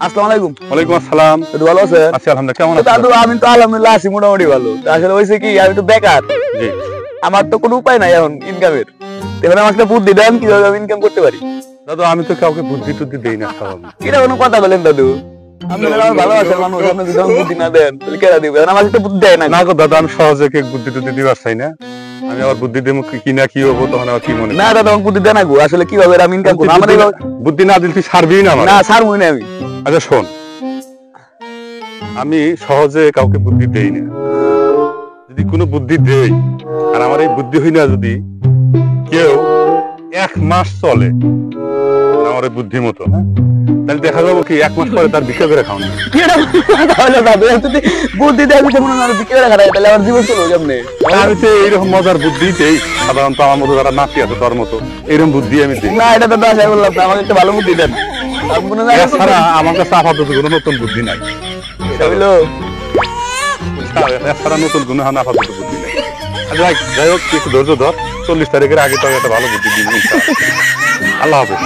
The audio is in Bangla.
আসসালামু আলাইকুম। ওয়ালাইকুম আসসালাম। দাদু ভালো আছেন? আছি আলহামদুলিল্লাহ। কেমন আছেন? দাদু আমি তো আলহামদুলিল্লাহ আছি মোটামুটি ভালো। আসলে হয়েছে কি আমি তো বেকার, জি আমার তো কোনো উপায় নাই এখন ইনকামের। এবার আমাকে একটা বুদ্ধি দেন কিভাবে আমি ইনকাম করতে পারি। দাদু, আমি তো কাউকে বুদ্ধি টুদ্ধি দেই না স্বাভাবিক। এটা কোনো কথা বলেন দাদু? আপনি আমার ভালোবাসার মানুষ, আপনি যদি আমাকে বুদ্ধি না দেন তাহলে কেরা দিবে? আমাকে তো বুদ্ধি দেয় না। না গো দাদু, আমি সহজে কেউ বুদ্ধি টুদ্ধি দিবার চাই না। আমি আবার বুদ্ধি দেবো কি না কি হবো তখন আবার কি মনে না দাদা আমাকে বুদ্ধি দেন না গো, আসলে কিভাবে আমি ইনকাম করবো? আমার বুদ্ধি না দিলে তুই ছাড়বি না আমার। না ছাড়বই না আমি। আচ্ছা শোন, আমি সহজে কাউকে বুদ্ধি দেই না। যদি কোনো বুদ্ধি দেই আর আমার এই বুদ্ধি হই না, যদি কেউ 1 মাস চলে আমার এই বুদ্ধি মতো, তাহলে দেখা যাবো কি 1 মাস পরে তার ভিক্ষা করে খাওয়া তাহলে দাদু যদি বুদ্ধি দেয় আমি মনে হয় বিক্রি করে খারাপ, তাহলে আমার জীবন চলবে কেমনে? আমি তো এইরকম মজার বুদ্ধি দেই সাধারণত, আমার মতো যারা নাতি আছে তোর মতো এইরকম বুদ্ধি আমি দিই না। এটা দাদা আশা করলাম না, আমাকে একটা ভালো বুদ্ধি দেন। এছাড়া আমার কাছে আপাতত কোনো নতুন বুদ্ধি নাই। এছাড়া নতুন কোনো আপাতত বুদ্ধি নাই। যাই হোক, একটু ধৈর্য ধর, 40 তারিখের আগে তো একটা ভালো বুদ্ধি দিবি। আল্লাহ হাফেজ।